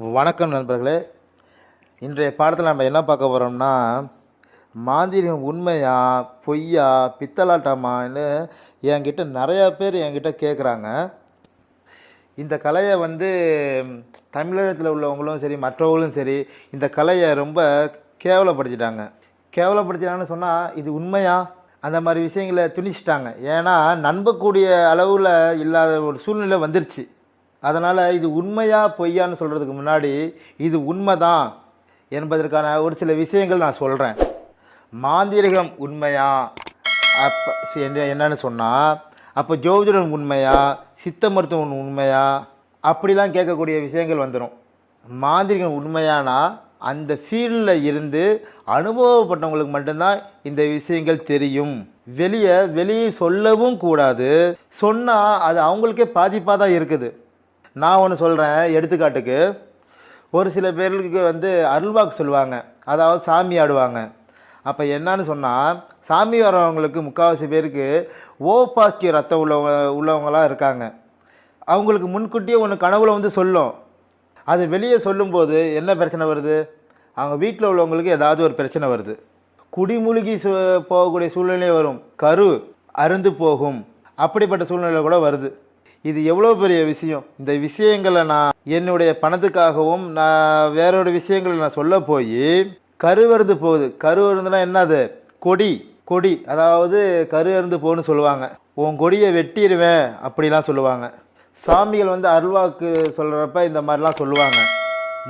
வணக்கம் நண்பர்களே. இன்றைய பாடத்தில் நம்ம என்ன பார்க்க போகிறோம்னா, மாந்திரீகம் உண்மையா பொய்யா பித்தலாட்டமான்னு என்கிட்ட நிறையா பேர் என்கிட்ட கேட்குறாங்க. இந்த கலையை தமிழகத்தில் உள்ளவங்களும் சரி மற்றவங்களும் சரி இந்த கலையை ரொம்ப கேவலப்படுத்திட்டாங்க. கேவலப்படுத்திட்டாங்கன்னு சொன்னால் இது உண்மையா அந்த மாதிரி விஷயங்களை துணிச்சிட்டாங்க. ஏன்னா நம்பக்கூடிய அளவில் இல்லாத ஒரு சூழ்நிலை வந்துருச்சு. அதனால் இது உண்மையா பொய்யான்னு சொல்கிறதுக்கு முன்னாடி இது உண்மை தான் என்பதற்கான ஒரு சில விஷயங்கள் நான் சொல்கிறேன். மாந்திரிகம் உண்மையா அப்போ என்னன்னு சொன்னால், அப்போ ஜோதிடம் உண்மையா சித்த மருத்துவம் உண்மையா அப்படிலாம் கேட்கக்கூடிய விஷயங்கள் வந்துடும். மாந்திரிகம் உண்மையானா அந்த ஃபீல்டில் இருந்து அனுபவப்பட்டவங்களுக்கு மட்டும்தான் இந்த விஷயங்கள் தெரியும். வெளியே சொல்லவும் கூடாது. சொன்னால் அது அவங்களுக்கே பாதிப்பாக தான் இருக்குது. நான் ஒன்று சொல்கிறேன். எடுத்துக்காட்டுக்கு ஒரு சில பேருக்கு அருள்வாக்கு சொல்லுவாங்க, அதாவது சாமி ஆடுவாங்க. அப்போ என்னன்னு சொன்னால், சாமி வரவங்களுக்கு முக்கால்வாசி பேருக்கு ஓ பாசிட்டிவ் ரத்தம் உள்ளவங்களாக இருக்காங்க. அவங்களுக்கு முன்கூட்டியே ஒன்று கனவுல சொல்லும். அது வெளியே சொல்லும்போது என்ன பிரச்சனை வருது? அவங்க வீட்டில் உள்ளவங்களுக்கு ஏதாவது ஒரு பிரச்சனை வருது. குடிமூழ்கி போகக்கூடிய சூழ்நிலை வரும். கரு அருந்து போகும். அப்படிப்பட்ட சூழ்நிலை கூட வருது. இது எவ்வளோ பெரிய விஷயம். இந்த விஷயங்களை நான் என்னுடைய பணத்துக்காகவும் நான் வேறொரு விஷயங்களை நான் சொல்ல போய் கரு அருந்து போகுது. கரு அருந்துனா என்னது? கொடி அதாவது கரு அருந்து போகணுன்னு சொல்லுவாங்க. உன் கொடியை வெட்டிடுவேன் அப்படிலாம் சொல்லுவாங்க. சாமிகள் அருள்வாக்கு சொல்கிறப்ப இந்த மாதிரிலாம் சொல்லுவாங்க.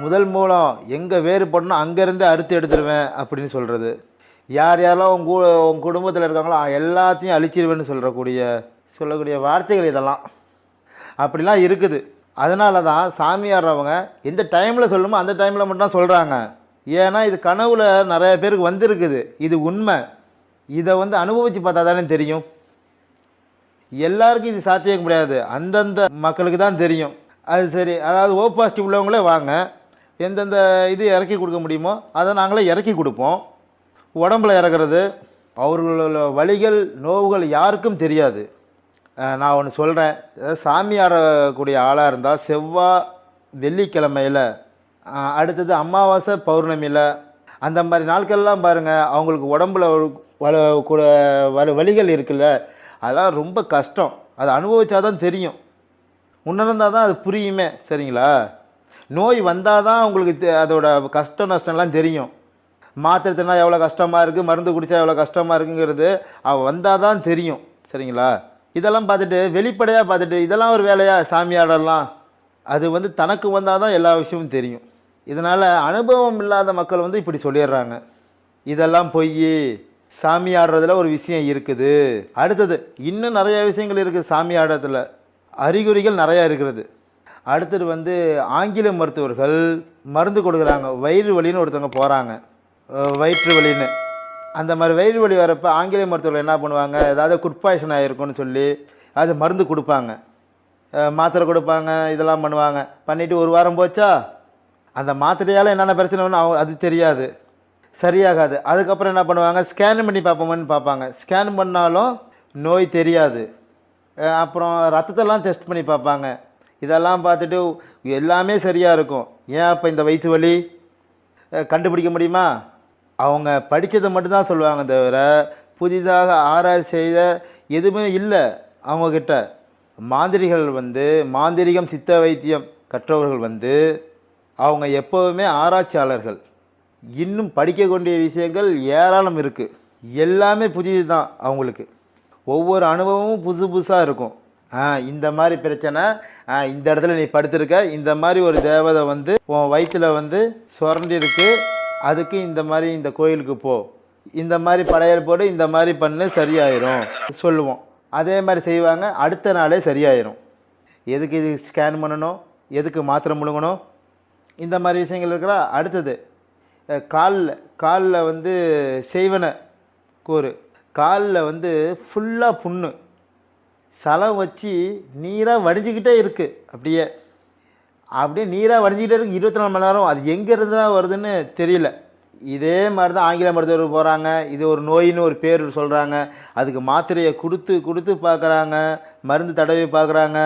முதல் மூலம் எங்கே வேறுபடணும் அங்கேருந்து அறுத்து எடுத்துடுவேன் அப்படின்னு சொல்கிறது. யாரெல்லாம் உங்கள் குடும்பத்தில் இருக்காங்களோ எல்லாத்தையும் அழிச்சிடுவேன்னு சொல்லக்கூடிய வார்த்தைகள் இதெல்லாம் அப்படிலாம் இருக்குது. அதனால தான் சாமி ஆடுறவங்க எந்த டைமில் சொல்லணுமோ அந்த டைமில் மட்டும் சொல்கிறாங்க. ஏன்னா இது கனவுல நிறைய பேருக்கு வந்திருக்குது. இது உண்மை. இதை அனுபவித்து பார்த்தா தானே தெரியும். எல்லாருக்கும் இது சாத்தியம் முடியாது. அந்தந்த மக்களுக்கு தான் தெரியும். அது சரி. அதாவது ஓ பாசிட்டிவ் உள்ளவங்களே வாங்க, எந்தெந்த இது இறக்கி கொடுக்க முடியுமோ அதை நாங்களே இறக்கி கொடுப்போம். உடம்பில் இறக்குறது அவர்களோட வலிகள் நோவுகள் யாருக்கும் தெரியாது. நான் ஒன்று சொல்கிறேன். சாமி ஆடக்கூடிய ஆளாக இருந்தால் செவ்வாய் வெள்ளிக்கிழமையில், அடுத்தது அமாவாசை பௌர்ணமியில், அந்த மாதிரி நாட்கள்லாம் பாருங்கள், அவங்களுக்கு உடம்புல வலிகள் இருக்குல்ல, அதெல்லாம் ரொம்ப கஷ்டம். அதை அனுபவித்தா தான் தெரியும். உணர்ந்தால் தான் அது புரியுமே. சரிங்களா? நோய் வந்தால் தான் அவங்களுக்கு அதோட கஷ்டம் நஷ்டம்லாம் தெரியும். மாத்திரை தின்னா எவ்வளோ கஷ்டமாக இருக்குது, மருந்து குடித்தா எவ்வளோ கஷ்டமாக இருக்குங்கிறது வந்தால் தான் தெரியும். சரிங்களா? இதெல்லாம் பார்த்துட்டு வெளிப்படையாக பார்த்துட்டு இதெல்லாம் ஒரு வேலையா சாமி ஆடலாம், அது தனக்கு வந்தால் தான் எல்லா விஷயமும் தெரியும். இதனால் அனுபவம் இல்லாத மக்கள் இப்படி சொல்லிடுறாங்க. இதெல்லாம் பொய். சாமி ஆடுறதுல ஒரு விஷயம் இருக்குது. அடுத்தது இன்னும் நிறையா விஷயங்கள் இருக்குது. சாமி ஆடுறதுல அறிகுறிகள் நிறையா இருக்கிறது. அடுத்தது ஆங்கில மருத்துவர்கள் மருந்து கொடுக்குறாங்க. வயிறு வலின்னு ஒருத்தவங்க போகிறாங்க, வயிற்று வலின்னு. அந்த மாதிரி வயிறு வலி வரப்போ ஆங்கில மருத்துவர்கள் என்ன பண்ணுவாங்க, ஏதாவது ஃபுட் பாய்சன் ஆகிருக்குன்னு சொல்லி அது மருந்து கொடுப்பாங்க, மாத்திரை கொடுப்பாங்க, இதெல்லாம் பண்ணுவாங்க. பண்ணிவிட்டு ஒரு வாரம் போச்சா அந்த மாத்திரையால் என்னென்ன பிரச்சனை ஒன்று அது தெரியாது, சரியாகாது. அதுக்கப்புறம் என்ன பண்ணுவாங்க, ஸ்கேன் பண்ணி பார்ப்போம்னு பார்ப்பாங்க. ஸ்கேன் பண்ணாலும் நோய் தெரியாது. அப்புறம் ரத்தத்தெல்லாம் டெஸ்ட் பண்ணி பார்ப்பாங்க. இதெல்லாம் பார்த்துட்டு எல்லாமே சரியாக இருக்கும். ஏன் அப்போ இந்த வயிற்று வலி கண்டுபிடிக்க முடியுமா? அவங்க படித்ததை மட்டும்தான் சொல்லுவாங்க தவிர புதிதாக ஆராய்ச்சி செய்த எதுவுமே இல்லை அவங்கக்கிட்ட. மாந்திரிகம் சித்த வைத்தியம் கற்றவர்கள் அவங்க எப்போவுமே ஆராய்ச்சியாளர்கள். இன்னும் படிக்கக்கூடிய விஷயங்கள் ஏராளம் இருக்குது. எல்லாமே புதிது தான் அவங்களுக்கு. ஒவ்வொரு அனுபவமும் புதுசாக இருக்கும். இந்த மாதிரி பிரச்சனை, இந்த இடத்துல நீ படுத்திருக்க, இந்த மாதிரி ஒரு தேவதை உன் வயிற்றில் சுரண்டி இருக்கு, அதுக்கு இந்த மாதிரி இந்த கோயிலுக்கு போ, இந்த மாதிரி படையல் போடு, இந்த மாதிரி பண்ணு, சரியாயிரும் சொல்லுவோம். அதே மாதிரி செய்வாங்க. அடுத்த நாளே சரியாயிரும். எதுக்கு இது ஸ்கேன் பண்ணணும், எதுக்கு மாத்திரை முழுங்கணும், இந்த மாதிரி விஷயங்கள் இருக்கிறா. அடுத்தது காலில் செய்வன கூறு, காலில் ஃபுல்லாக புண்ணு, சலம் வச்சு நீராக வடிஞ்சிக்கிட்டே இருக்குது. அப்படியே நீராக வடிஞ்சிக்கிட்டே இருக்குது 24 மணி நேரம். அது எங்கேருந்து தான் வருதுன்னு தெரியல. இதே மாதிரி தான் ஆங்கில மருத்துவர் போகிறாங்க. இது ஒரு நோயின்னு ஒரு பேர் சொல்கிறாங்க. அதுக்கு மாத்திரையை கொடுத்து பார்க்குறாங்க, மருந்து தடவி பார்க்குறாங்க,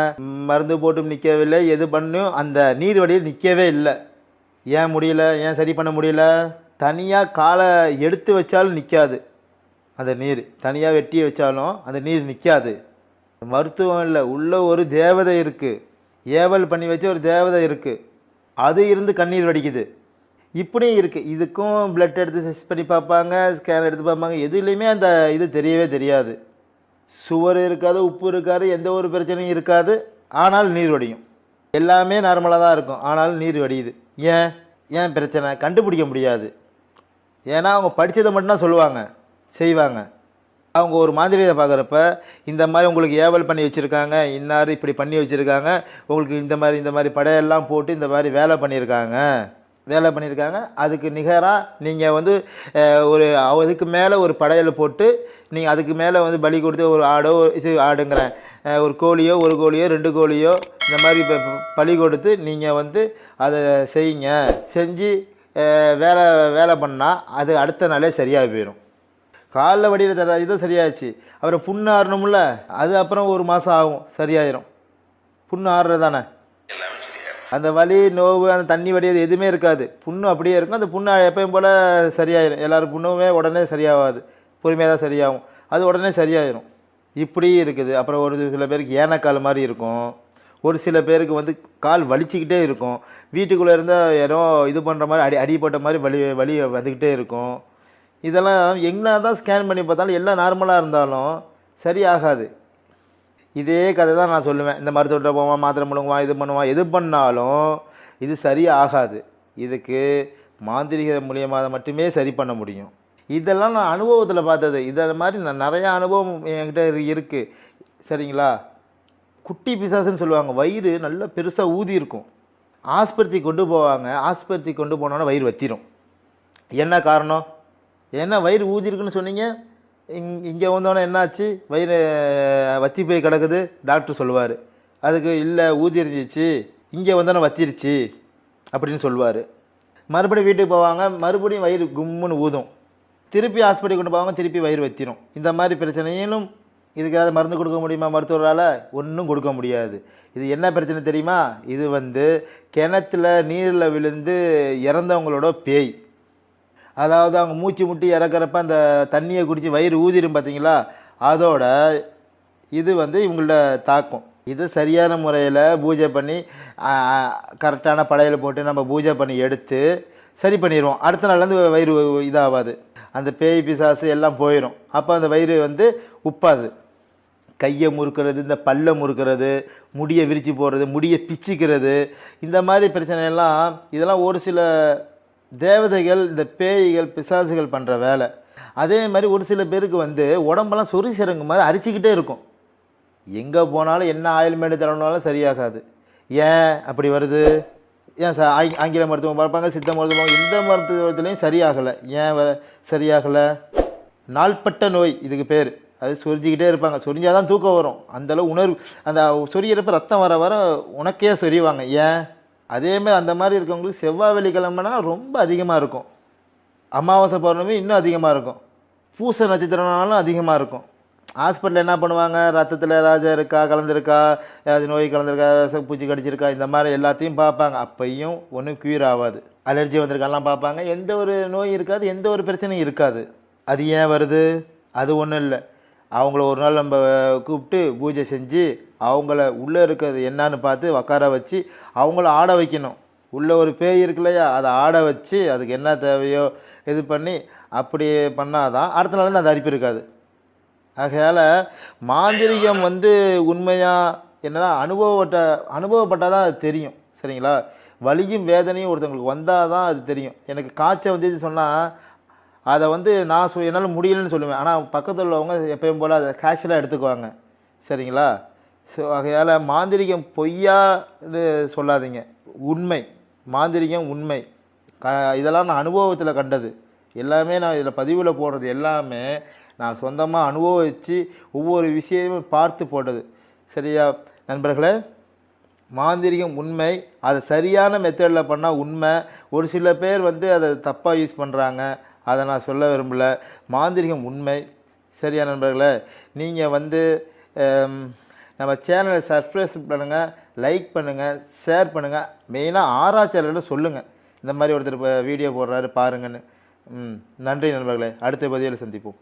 மருந்து போட்டும் நிற்கவில்லை, எது பண்ணும் அந்த நீர் வழியில் நிற்கவே இல்லை. ஏன் முடியல, ஏன் சரி பண்ண முடியல? தனியாக காலை எடுத்து வச்சாலும் நிற்காது அந்த நீர். தனியாக வெட்டி வச்சாலும் அந்த நீர் நிற்காது. மருத்துவம் இல்லை, உள்ள ஒரு தேவதை இருக்குது, ஏவல் பண்ணி வச்ச ஒரு தேவதை இருக்குது, அது இருந்து கண்ணீர் வடிக்குது. இப்படியும் இருக்குது. இதுக்கும் பிளட் எடுத்து டெஸ்ட் பண்ணி பார்ப்பாங்க, ஸ்கேன் எடுத்து பார்ப்பாங்க, எதுலேயுமே அந்த இது தெரியவே தெரியாது. சுவர் இருக்காது, உப்பு இருக்காது, எந்த ஒரு பிரச்சனையும் இருக்காது, ஆனால் நீர் வடியும். எல்லாமே நார்மலாக தான் இருக்கும், ஆனாலும் நீர் வடியுது. ஏன் ஏன் பிரச்சனை கண்டுபிடிக்க முடியாது. ஏன்னா அவங்க படித்ததை மட்டும்தான் சொல்லுவாங்க, செய்வாங்க. அவங்க ஒரு மாந்திரிகத்தை பார்க்குறப்ப இந்த மாதிரி உங்களுக்கு ஏவல் பண்ணி வச்சுருக்காங்க, இன்னார் இப்படி பண்ணி வச்சுருக்காங்க, உங்களுக்கு இந்த மாதிரி படையெல்லாம் போட்டு இந்த மாதிரி வேலை பண்ணியிருக்காங்க, அதுக்கு நிகராக நீங்கள் வந்து ஒரு அதுக்கு மேலே ஒரு படையலை போட்டு நீங்கள் அதுக்கு மேலே வந்து பலி கொடுத்து ஒரு ஆடோ இது ஆடுங்கிறேன் ஒரு கோழியோ, ஒரு கோழியோ, 2 கோழியோ இந்த மாதிரி இப்போ பலி கொடுத்து நீங்கள் வந்து அதை செய்யுங்க. செஞ்சு வேலை பண்ணால் அது அடுத்த நாளே சரியாக போயிடும். காலில் வடிகிற தர இதுவும் சரியாச்சு. அப்புறம் புண்ணு ஆறணும்ல, அது அப்புறம் 1 மாதம் ஆகும், சரியாயிரும். புண்ணு ஆறுறது தானே, அந்த வலி நோவு அந்த தண்ணி வடிகிறது எதுவுமே இருக்காது, புண்ணு அப்படியே இருக்கும். அந்த புண்ணு எப்பயும் போல் சரியாயிடும். எல்லோரும் புண்ணுமே உடனே சரியாகாது, பொறுமையாக தான் சரியாகும், அது உடனே சரியாயிடும். இப்படி இருக்குது. அப்புறம் ஒரு சில பேருக்கு ஏனக்கால் மாதிரி இருக்கும், ஒரு சில பேருக்கு வந்து கால் வலிச்சிக்கிட்டே இருக்கும், வீட்டுக்குள்ளே இருந்தால் ஏதோ இது பண்ணுற மாதிரி அடிப்பட்ட மாதிரி வலி வந்துக்கிட்டே இருக்கும். இதெல்லாம் என்ன தான் ஸ்கேன் பண்ணி பார்த்தாலும் எல்லாம் நார்மலாக இருந்தாலும் சரியாகாது. இதே கதை தான் நான் சொல்லுவேன். இந்த மருத்துவர்கிட்ட போவான், மாத்திரை முழுங்குவான், இது பண்ணுவான், எது பண்ணாலும் இது சரியாகாது. இதுக்கு மாந்திரிக மூலியமாக மட்டுமே சரி பண்ண முடியும். இதெல்லாம் நான் அனுபவத்தில் பார்த்தது. இதை மாதிரி நான் நிறையா அனுபவம் என்கிட்ட இருக்குது, சரிங்களா. குட்டி பிசாசுன்னு சொல்லுவாங்க, வயிறு நல்லா பெருசாக ஊதி இருக்கும். ஆஸ்பத்திரிக்கு கொண்டு போவாங்க, ஆஸ்பத்திரிக்கு கொண்டு போனோன்னா வயிறு வத்திரும். என்ன காரணம்? ஏன்னா வயிறு ஊதிருக்குன்னு சொன்னீங்க, இங்கே வந்தோன்னே என்னாச்சு, வயிறு வத்தி போய் கிடக்குது, டாக்டர் சொல்லுவார். அதுக்கு இல்லை ஊதிருந்துச்சு, இங்கே வந்தோன்னே வத்திருச்சு அப்படின்னு சொல்லுவார். மறுபடியும் வீட்டுக்கு போவாங்க, மறுபடியும் வயிறு கும்முன்னு ஊதும். திருப்பி ஹாஸ்பிட்டல் கொண்டு போவாங்க, திருப்பி வயிறு வத்திரும். இந்த மாதிரி பிரச்சனையிலும் இதுக்கு ஏதாவது மருந்து கொடுக்க முடியுமா மருத்துவரால்? ஒன்றும் கொடுக்க முடியாது. இது என்ன பிரச்சனை தெரியுமா? இது வந்து கிணத்துல நீரில் விழுந்து இறந்தவங்களோட பேய். அதாவது அவங்க மூச்சு முட்டி இறக்குறப்ப அந்த தண்ணியை குடித்து வயிறு ஊதிரும் பார்த்தீங்களா, அதோட இது வந்து இவங்கள தாக்கும். இது சரியான முறையில் பூஜை பண்ணி கரெக்டான படையில் போட்டு நம்ம பூஜை பண்ணி எடுத்து சரி பண்ணிடுவோம். அடுத்த நாள்லேருந்து வயிறு இதாகாது, அந்த பேய் பிசாசு எல்லாம் போயிடும். அப்போ அந்த வயிறு வந்து உப்பாது. கையை முறுக்கிறது, இந்த பல்லை முறுக்கிறது, முடியை விரித்து போடுறது, முடியை பிச்சுக்கிறது, இந்த மாதிரி பிரச்சனையெல்லாம் இதெல்லாம் ஒரு சில தேவதைகள், இந்த பேய்கள் பிசாசுகள் பண்ணுற வேலை. அதே மாதிரி ஒரு சில பேருக்கு வந்து உடம்பெல்லாம் சொறி சிறங்கு மாதிரி அரிச்சிக்கிட்டே இருக்கும். எங்கே போனாலும் என்ன ஆயில்மேடு தரணுனாலும் சரியாகாது. ஏன் அப்படி வருது? ஏன் ஆங்கில மருத்துவம் பார்ப்பாங்க, சித்த மருத்துவம், எந்த மருத்துவத்துலேயும் சரியாகலை. ஏன் சரியாகலை? நாள்பட்ட நோய் இதுக்கு பேர். அது சொரிஞ்சிக்கிட்டே இருப்பாங்க, சொரிஞ்சால் தான் தூக்கம் வரும். அந்தளவு உணர்வு, அந்த சொரியிறப்ப ரத்தம் வர வர உனக்கே சொரிவாங்க. ஏன்? அதேமாதிரி அந்த மாதிரி இருக்கவங்களுக்கு செவ்வாய் வெள்ளிக்கிழமைனா ரொம்ப அதிகமாக இருக்கும், அமாவாசை பௌர்ணமி இன்னும் அதிகமாக இருக்கும், பூச நட்சத்திரம்னாலும் அதிகமாக இருக்கும். ஹாஸ்பிட்டலில் என்ன பண்ணுவாங்க, ரத்தத்தில் ஏதாச்சும் இருக்கா, கலந்துருக்கா, ஏதாச்சும் நோய் கலந்துருக்கா, பூச்சி கடிச்சிருக்கா, இந்த மாதிரி எல்லாத்தையும் பார்ப்பாங்க. அப்பையும் ஒன்றும் க்யூர் ஆகாது. அலர்ஜி வந்திருக்காலாம் பார்ப்பாங்க, எந்த ஒரு நோய் இருக்காது, எந்த ஒரு பிரச்சனையும் இருக்காது. அது ஏன் வருது? அது ஒன்றும் இல்லை. அவங்கள ஒரு நாள் நம்ம கூப்பிட்டு பூஜை செஞ்சு அவங்கள உள்ளே இருக்கிறது என்னான்னு பார்த்து உட்கார வச்சு அவங்கள ஆட வைக்கணும். உள்ளே ஒரு பேய் இருக்கு இல்லையா, அதை ஆட வச்சு அதுக்கு என்ன தேவையோ இது பண்ணி அப்படி பண்ணால் தான் அடுத்த நாள் அந்த அரிப்பு இருக்காது. ஆகையால் மாந்திரிகம் வந்து உண்மையாக என்னன்னா அனுபவப்பட்டால் தான் அது தெரியும், சரிங்களா. வலியும் வேதனையும் ஒருத்தவங்களுக்கு வந்தால் தான் அது தெரியும். எனக்கு காய்ச்சல் வந்துச்சு சொன்னால் அதை வந்து நான் என்னால் முடியலன்னு சொல்லுவேன், ஆனால் பக்கத்தில் உள்ளவங்க எப்பயும் போல் அதை கேஷுவலாக எடுத்துக்குவாங்க, சரிங்களா. ஸோ ஆகையால் மாந்திரிகம் பொய்யான்னு சொல்லாதீங்க, உண்மை. மாந்திரிகம் உண்மை. இதெல்லாம் நான் அனுபவத்தில் கண்டது எல்லாமே, நான் இதில் பதிவில் போடுறது எல்லாமே நான் சொந்தமாக அனுபவித்து ஒவ்வொரு விஷயமும் பார்த்து போட்டது, சரியா நண்பர்களே. மாந்திரிகம் உண்மை, அதை சரியான மெத்தடில் பண்ணால் உண்மை. ஒரு சில பேர் வந்து அதை தப்பாக யூஸ் பண்ணுறாங்க, அதை நான் சொல்ல விரும்பல. மாந்திரிகம் உண்மை, சரியா நண்பர்களே. நீங்கள் வந்து நம்ம சேனலை சப்ஸ்கிரைப் பண்ணுங்கள், லைக் பண்ணுங்கள், ஷேர் பண்ணுங்கள். மெயினாக ஆராய்ச்சியாளர்களை சொல்லுங்கள், இந்த மாதிரி ஒருத்தர் இப்போ வீடியோ போடுறாரு பாருங்கன்னு. நன்றி நண்பர்களே, அடுத்த பதிவில் சந்திப்போம்.